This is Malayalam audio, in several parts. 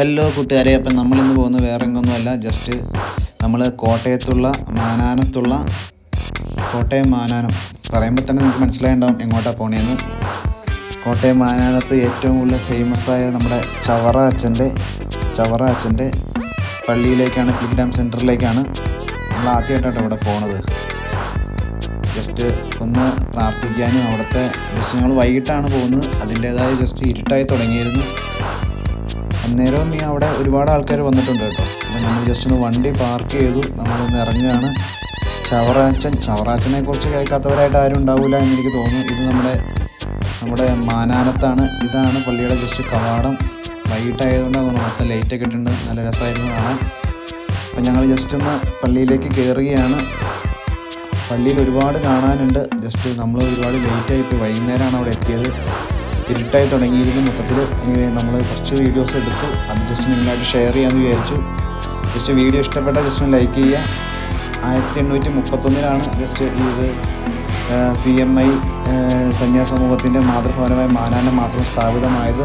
ഹലോ കൂട്ടുകാരെ, അപ്പം നമ്മളിന്ന് പോകുന്നത് വേറെ എങ്ങൊന്നുമല്ല, ജസ്റ്റ് നമ്മൾ കോട്ടയം മാനാനം പറയുമ്പോൾ തന്നെ നിങ്ങൾക്ക് മനസ്സിലായിട്ടുണ്ടാവും എങ്ങോട്ടാണ് പോണേന്ന്. കോട്ടയം മാനാനത്ത് ഏറ്റവും കൂടുതൽ ഫേമസായ നമ്മുടെ ചവറ അച്ഛൻ്റെ പള്ളിയിലേക്കാണ്, പിൽഗ്രാം സെൻറ്ററിലേക്കാണ് നമ്മൾ ആദ്യമായിട്ടാണ് ഇവിടെ പോണത്. ജസ്റ്റ് ഒന്ന് പ്രാർത്ഥിക്കാനും അവിടുത്തെ ജസ്റ്റ് ഞങ്ങൾ വൈകിട്ടാണ് പോകുന്നത്. അതിൻ്റേതായ ജസ്റ്റ് ഇരുട്ടായി തുടങ്ങിയിരുന്നു. അന്നേരവും അവിടെ ഒരുപാട് ആൾക്കാർ വന്നിട്ടുണ്ട് കേട്ടോ. അപ്പോൾ നമ്മൾ ജസ്റ്റ് ഒന്ന് വണ്ടി പാർക്ക് ചെയ്തു, നമ്മളൊന്ന് ഇറങ്ങുകയാണ്. ചവറാച്ചനെ കുറിച്ച് കേൾക്കാത്തവരായിട്ട് ആരും ഉണ്ടാവില്ല എന്നെനിക്ക് തോന്നുന്നു. ഇത് നമ്മുടെ മാനാനത്താണ്. ഇതാണ് പള്ളിയുടെ ജസ്റ്റ് കവാടം. വൈകിട്ടായതുകൊണ്ട് മൊത്തം ലൈറ്റൊക്കെ ഇട്ടിട്ടുണ്ട്, നല്ല രസമായിരുന്നു കാണാൻ. അപ്പം ഞങ്ങൾ ജസ്റ്റ് ഒന്ന് പള്ളിയിലേക്ക് കയറുകയാണ്. പള്ളിയിൽ ഒരുപാട് കാണാനുണ്ട്. ജസ്റ്റ് നമ്മൾ ഒരുപാട് ലേറ്റായിപ്പോയി, വൈകുന്നേരമാണ് അവിടെ എത്തിയത്. ഇരുട്ടായി തുടങ്ങിയിരുന്നു മൊത്തത്തിൽ. ഇനി നമ്മൾ കുറച്ച് വീഡിയോസ് എടുത്തു, അത് ജസ്റ്റ് നിങ്ങളായിട്ട് ഷെയർ ചെയ്യാമെന്ന് വിചാരിച്ചു. ജസ്റ്റ് വീഡിയോ ഇഷ്ടപ്പെട്ടാൽ ജസ്റ്റ് ഒന്ന് ലൈക്ക് ചെയ്യുക. 1831 ജസ്റ്റ് ഇത് CMI സന്യാസമൂഹത്തിൻ്റെ മാതൃഭവനമായ മാനാനം ആശ്രമം സ്ഥാപിതമായത്.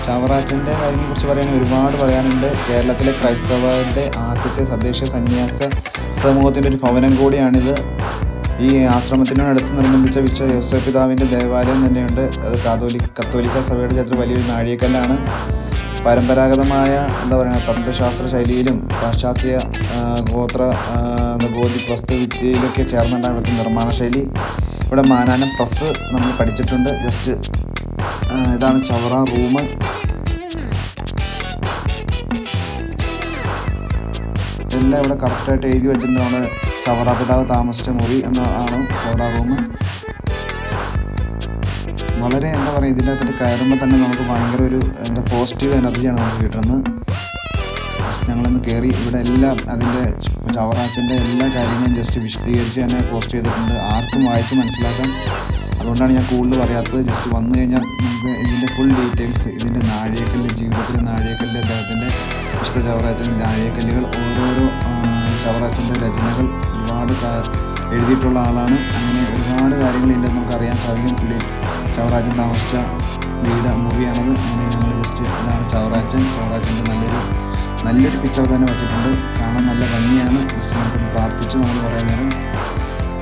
ചവറാച്ചൻ്റെ കാര്യങ്ങളെക്കുറിച്ച് പറയാൻ ഒരുപാട് പറയാനുണ്ട്. കേരളത്തിലെ ക്രൈസ്തവരുടെ ആദ്യത്തെ തദ്ദേശീയ സന്യാസ സമൂഹത്തിൻ്റെ ഒരു ഭവനം കൂടിയാണിത്. ഈ ആശ്രമത്തിനോടടുത്ത് നിർബന്ധിച്ച വിശുദ്ധ യോസേഫ് പിതാവിൻ്റെ ദേവാലയം തന്നെയുണ്ട്. അത് കത്തോലിക്ക സഭയുടെ ചരിത്രത്തിൽ വലിയൊരു നാഴികക്കല്ലാണ്. പരമ്പരാഗതമായ തത്വശാസ്ത്ര ശൈലിയിലും പാശ്ചാത്യ ഗോതിക് വസ്തുവിദ്യയിലൊക്കെ ചേർന്നിട്ടാണ് ഇവിടുത്തെ നിർമ്മാണ ശൈലി. ഇവിടെ മാനാനം പ്രസ് നമ്മൾ പഠിച്ചിട്ടുണ്ട്. ജസ്റ്റ് ഇതാണ് ചവറ റൂം. എല്ലാം ഇവിടെ കറക്റ്റായിട്ട് എഴുതി വെച്ചിട്ടുണ്ട്. ചവറ പിതാവ് താമസിച്ച മുറി എന്നാണ് ചവറ റൂം. വളരെ ഇതിൻ്റെ അകത്തോട്ട് കയറുമ്പോൾ തന്നെ നമുക്ക് ഭയങ്കര ഒരു പോസിറ്റീവ് എനർജിയാണ് നമുക്ക് കിട്ടുന്നത്. ഞങ്ങളൊന്ന് കയറി. ഇവിടെ എല്ലാം അതിൻ്റെ ചവറാച്ചൻ്റെ എല്ലാ കാര്യങ്ങളും ജസ്റ്റ് വിശദീകരിച്ച് തന്നെ പോസ്റ്റ് ചെയ്തിട്ടുണ്ട്, ആർക്കും വായിച്ച് മനസ്സിലാക്കാം. അതുകൊണ്ടാണ് ഞാൻ കൂടുതൽ പറയാത്തത്. ജസ്റ്റ് വന്നു കഴിഞ്ഞാൽ നമുക്ക് ഇതിൻ്റെ ഫുൾ ഡീറ്റെയിൽസ്, ഇതിൻ്റെ നാഴികക്കല്ല്, ജീവിതത്തിലെ നാഴികക്കല്ല്, അദ്ദേഹത്തിൻ്റെ വിശുദ്ധ ചവറാച്ചൻ്റെ നാഴികക്കല്ലുകൾ, ഓരോരോ ചവറാച്ചൻ്റെ രചനകൾ ഒരുപാട് എഴുതിയിട്ടുള്ള ആളാണ്. അങ്ങനെ ഒരുപാട് കാര്യങ്ങൾ ഇതിൻ്റെ നമുക്ക് അറിയാൻ സാധിക്കും. പുള്ളി ചവറാച്ചൻ താമസിച്ച മുറിയാണത്. അങ്ങനെ ഞങ്ങൾ ജസ്റ്റ് ഇതാണ് ചവറാച്ചൻ്റെ നല്ലൊരു പിക്ചർ തന്നെ വെച്ചിട്ടുണ്ട്. കാണാൻ നല്ല ഭംഗിയാണ്. ജസ്റ്റ് നമുക്കൊന്ന് പ്രാർത്ഥിച്ചു നമ്മൾ കുറേ നേരം.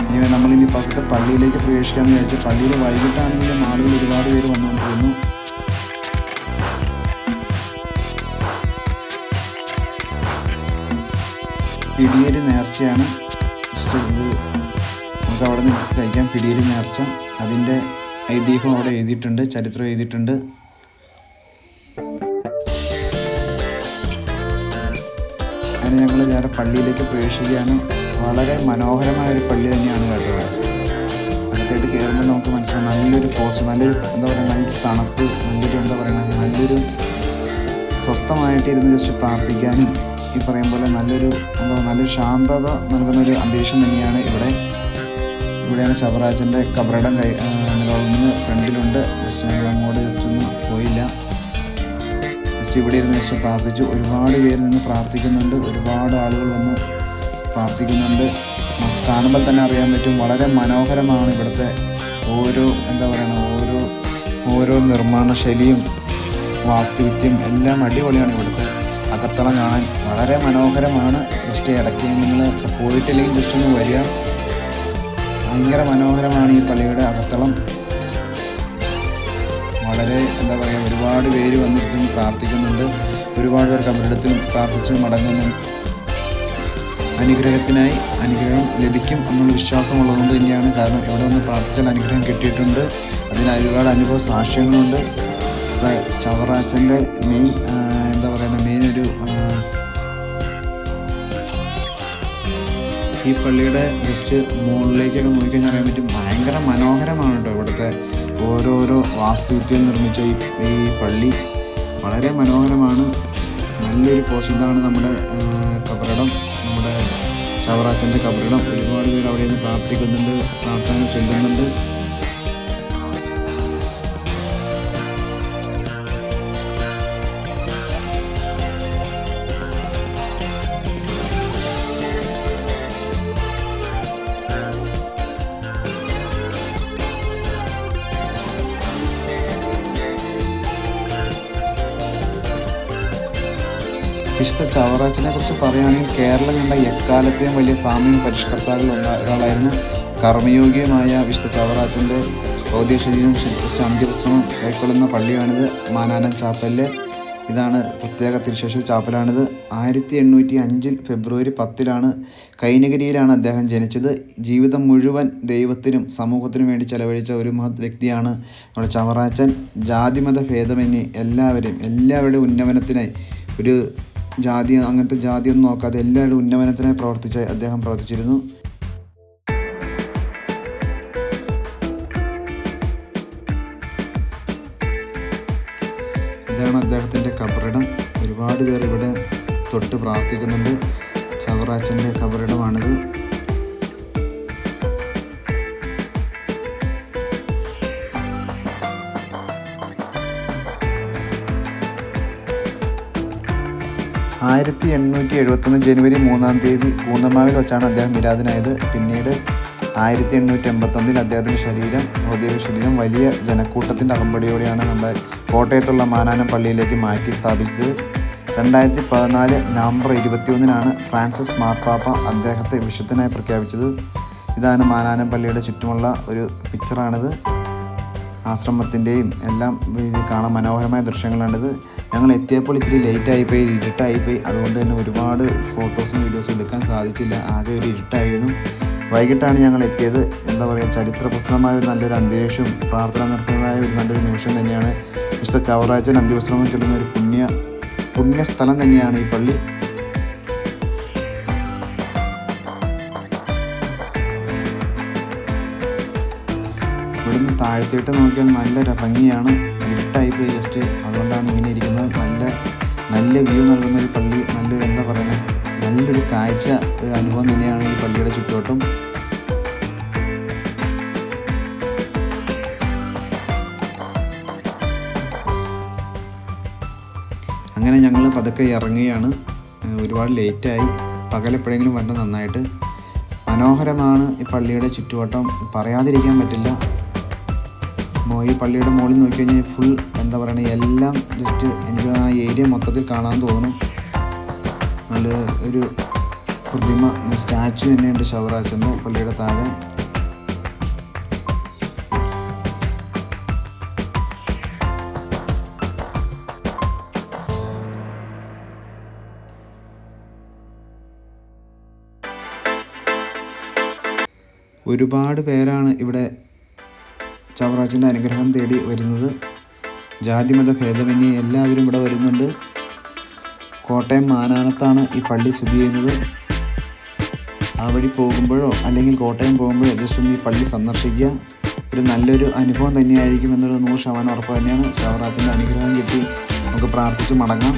ഇനി നമ്മളിനി പതുക്കെ പള്ളിയിലേക്ക് പ്രവേശിക്കാമെന്ന് വിചാരിച്ചു. പള്ളിയിൽ വൈകിട്ടാണെങ്കിലും ആളുകൾ ഒരുപാട് പേര് വന്നുകൊണ്ടിരുന്നു. പിടിയേരി നേർച്ചയാണ്. ജസ്റ്റ് ഇത് നമുക്ക് അവിടെ നിന്ന് കഴിക്കാം. പിടിയേരി നേർച്ച, അതിൻ്റെ ഐതിഹ്യം അവിടെ എഴുതിയിട്ടുണ്ട്, ചരിത്രം എഴുതിയിട്ടുണ്ട്. അങ്ങനെ ഞങ്ങൾ നേരെ പള്ളിയിലേക്ക് പ്രവേശിക്കുകയാണ്. വളരെ മനോഹരമായ ഒരു പള്ളി തന്നെയാണ് കേട്ടോ. അകത്തായിട്ട് കയറുമ്പോൾ നമുക്ക് മനസ്സിലാവും നല്ലൊരു നല്ലൊരു നല്ലൊരു തണുപ്പ്, നല്ലൊരു സ്വസ്ഥമായിട്ടിരുന്ന് ജസ്റ്റ് പ്രാർത്ഥിക്കാനും ഈ പറയും പോലെ നല്ലൊരു ശാന്തത നൽകുന്നൊരു അന്തരീക്ഷം തന്നെയാണ് ഇവിടെയാണ് ചവറാച്ചൻ്റെ കബറിടം നിലകൊള്ളുന്നത്. ഫ്രണ്ടിലുണ്ട്. ജസ്റ്റ് ഞങ്ങൾ അങ്ങോട്ട് ജസ്റ്റ് ഒന്നും പോയില്ല. ജസ്റ്റ് ഇവിടെ ഇരുന്ന് ജസ്റ്റ് പ്രാർത്ഥിച്ചു. ഒരുപാട് പേര് നിന്ന് പ്രാർത്ഥിക്കുന്നുണ്ട്, ഒരുപാട് ആളുകൾ വന്ന് പ്രാർത്ഥിക്കുന്നുണ്ട്. കാണുമ്പോൾ തന്നെ അറിയാൻ പറ്റും വളരെ മനോഹരമാണ് ഇവിടുത്തെ ഓരോ നിർമ്മാണ ശൈലിയും വാസ്തുവിദ്യയും എല്ലാം അടിപൊളിയാണ്. ഇവിടുത്തെ അകത്തളം കാണാൻ വളരെ മനോഹരമാണ്. ജസ്റ്റ് ഇടയ്ക്ക് നിങ്ങൾ പോയിട്ടില്ലെങ്കിൽ ജസ്റ്റ് ഒന്ന് വരിക. ഭയങ്കര മനോഹരമാണ് ഈ പള്ളിയുടെ അകത്തളം. വളരെ ഒരുപാട് പേര് വന്നിരിക്കുന്നു, പ്രാർത്ഥിക്കുന്നുണ്ട്. ഒരുപാട് പേർ കബറിടത്തിൽ പ്രാർത്ഥിച്ച് മടങ്ങുന്നുണ്ട്. അനുഗ്രഹം ലഭിക്കും എന്നുള്ള വിശ്വാസമുള്ളതുകൊണ്ട് തന്നെയാണ്. കാരണം ഇവിടെ ഒന്ന് പ്രാർത്ഥിച്ചാൽ അനുഗ്രഹം കിട്ടിയിട്ടുണ്ട്. അതിന് ഒരുപാട് അനുഭവ സാക്ഷ്യങ്ങളുണ്ട്. ചവറാച്ചൻ്റെ മെയിൻ ഒരു ഈ പള്ളിയുടെ ജസ്റ്റ് മുകളിലേക്കൊക്കെ നോക്കിക്കഴിഞ്ഞാൽ അറിയാൻ പറ്റും ഭയങ്കര മനോഹരമാണ് കേട്ടോ. ഇവിടുത്തെ ഓരോരോ വാസ്തുവിദ്യയിൽ നിർമ്മിച്ച ഈ പള്ളി വളരെ മനോഹരമാണ്. നല്ലൊരു ഇതാണ് നമ്മുടെ കബറിടം, നമ്മുടെ ചവറാച്ചൻ്റെ കബറിടം. ഒരുപാട് പേര് അവിടെ നിന്ന് പ്രാർത്ഥിക്കുന്നുണ്ട്, പ്രാർത്ഥന ചൊല്ലുന്നുണ്ട്. വിശുദ്ധ ചാവറാച്ചനെ കുറിച്ച് പറയുകയാണെങ്കിൽ കേരളം കണ്ട എക്കാലത്തെയും വലിയ സാമൂഹിക പരിഷ്കർത്താക്കളിൽ ഒരാളായിരുന്നു. കർമ്മയോഗ്യമായ വിശുദ്ധ ചാവറാച്ചൻ്റെ ഭൗതിക ശരീരം അന്ത്യവിശ്രമം കൈക്കൊള്ളുന്ന പള്ളിയാണിത്. മാനാനം ചാപ്പലിലെ ഇതാണ് പ്രത്യേക തിരുശേഷി ചാപ്പലാണിത്. 1805 ഫെബ്രുവരി 10 കൈനഗിരിയിലാണ് അദ്ദേഹം ജനിച്ചത്. ജീവിതം മുഴുവൻ ദൈവത്തിനും സമൂഹത്തിനും വേണ്ടി ചെലവഴിച്ച ഒരു മഹത് വ്യക്തിയാണ് നമ്മുടെ ചാവറാച്ചൻ. ജാതിമത ഭേദമന്യേ എല്ലാവരുടെയും ഉന്നമനത്തിനായി, ഒരു ജാതി അങ്ങനത്തെ ജാതിയൊന്നും നോക്കാതെ എല്ലാവരുടെയും ഉന്നമനത്തിനായി അദ്ദേഹം പ്രവർത്തിച്ചിരുന്നു. ഇതാണ് അദ്ദേഹത്തിൻ്റെ ഖബറിടം. ഒരുപാട് പേർ ഇവിടെ തൊട്ട് പ്രാർത്ഥിക്കുന്നുണ്ട്. ചാവറാച്ചൻ്റെ ഖബറിടമാണിത്. ജനുവരി 3 പൂന്തമാവിൽ വെച്ചാണ് അദ്ദേഹം നിര്യാതനായത്. പിന്നീട് 1881 അദ്ദേഹത്തിൻ്റെ ഭൗതിക ശരീരം വലിയ ജനക്കൂട്ടത്തിൻ്റെ അകമ്പടിയോടെയാണ് നമ്മുടെ കോട്ടയത്തുള്ള മാനാനം പള്ളിയിലേക്ക് മാറ്റി സ്ഥാപിച്ചത്. 2014 നവംബർ 21 ഫ്രാൻസിസ് മാർപ്പാപ്പ അദ്ദേഹത്തെ വിശുദ്ധനായി പ്രഖ്യാപിച്ചത്. ഇതാണ് മാനാനം പള്ളിയുടെ ചുറ്റുമുള്ള ഒരു പിക്ചറാണിത്. ആശ്രമത്തിൻ്റെയും എല്ലാം കാണാൻ മനോഹരമായ ദൃശ്യങ്ങളാണിത്. ഞങ്ങൾ എത്തിയപ്പോൾ ഇത്തിരി ലേറ്റായിപ്പോയി, ഇരുട്ടായിപ്പോയി. അതുകൊണ്ട് തന്നെ ഒരുപാട് ഫോട്ടോസും വീഡിയോസും എടുക്കാൻ സാധിച്ചില്ല. ആകെ ഒരു ഇരുട്ടായിരുന്നു. വൈകിട്ടാണ് ഞങ്ങൾ എത്തിയത്. എന്താ പറയുക, ചരിത്രപ്രസിദ്ധമായ നല്ലൊരു അന്തരീക്ഷവും പ്രാർത്ഥന നിർഭരമായ ഒരു നല്ലൊരു നിമിഷം തന്നെയാണ്. വിശുദ്ധ ചാവറാച്ചൻ അന്ത്യവിശ്രമം ചൊല്ലുന്ന ഒരു പുണ്യസ്ഥലം തന്നെയാണ് ഈ പള്ളി. ഇവിടുന്ന് താഴ്ത്തിയിട്ട് നോക്കിയാൽ നല്ല ഭംഗിയാണ്. ഇരുട്ടായിപ്പോയി ജസ്റ്റ്, അതുകൊണ്ടാണ് ഇങ്ങനെ ഇരിക്കുന്നത്. നല്ല വ്യൂ നൽകുന്ന ഒരു പള്ളി, നല്ലൊരു കാഴ്ച അനുഭവം തന്നെയാണ് ഈ പള്ളിയുടെ ചുറ്റുവട്ടം. അങ്ങനെ ഞങ്ങൾ പതുക്കെ ഇറങ്ങുകയാണ്. ഒരുപാട് ലേറ്റായി. പകലെപ്പോഴെങ്കിലും വരണം നന്നായിട്ട്. മനോഹരമാണ് ഈ പള്ളിയുടെ ചുറ്റുവട്ടം, പറയാതിരിക്കാൻ പറ്റില്ല. ഈ പള്ളിയുടെ മുകളിൽ നോക്കിക്കഴിഞ്ഞാൽ ഫുൾ എല്ലാം ജസ്റ്റ് എനിക്ക് ആ ഏരിയ മൊത്തത്തിൽ കാണാൻ തോന്നും. നല്ല ഒരു പ്രതിമ, സ്റ്റാച്ചു തന്നെയുണ്ട് ചാവറാച്ചൻ്റെ പള്ളിയുടെ താഴെ. ഒരുപാട് പേരാണ് ഇവിടെ ചാവറാച്ചൻ്റെ അനുഗ്രഹം തേടി വരുന്നത്. ജാതിമത ഭേദമന്യേ എല്ലാവരും ഇവിടെ വരുന്നുണ്ട്. കോട്ടയം മാനാനത്താണ് ഈ പള്ളി സ്ഥിതി ചെയ്യുന്നത്. ആ വഴി പോകുമ്പോഴോ അല്ലെങ്കിൽ കോട്ടയം പോകുമ്പോഴോ ജസ്റ്റ് ഒന്ന് ഈ പള്ളി സന്ദർശിക്കുക. ഒരു നല്ലൊരു അനുഭവം തന്നെയായിരിക്കും എന്നൊരു 100% ഉറപ്പ് തന്നെയാണ്. ചാവറാച്ചൻ്റെ അനുഗ്രഹം കിട്ടി നമുക്ക് പ്രാർത്ഥിച്ച് മടങ്ങാം.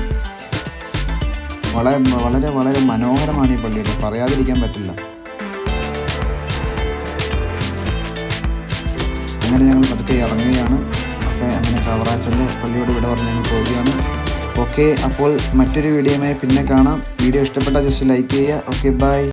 വളരെ മനോഹരമാണ് ഈ പള്ളിയുടെ, പറയാതിരിക്കാൻ പറ്റില്ല. അങ്ങനെ ഞങ്ങൾ പതുക്കെ ഇറങ്ങുകയാണ്. അപ്പോൾ അങ്ങനെ ചാവറാച്ചൻ്റെ പള്ളിയോട് ഇവിടെ പറഞ്ഞ് ഞങ്ങൾ പോവുകയാണ്. ഓക്കെ, അപ്പോൾ മറ്റൊരു വീഡിയോയുമായി പിന്നെ കാണാം. വീഡിയോ ഇഷ്ടപ്പെട്ടാൽ ജസ്റ്റ് ലൈക്ക് ചെയ്യുക. Okay, by.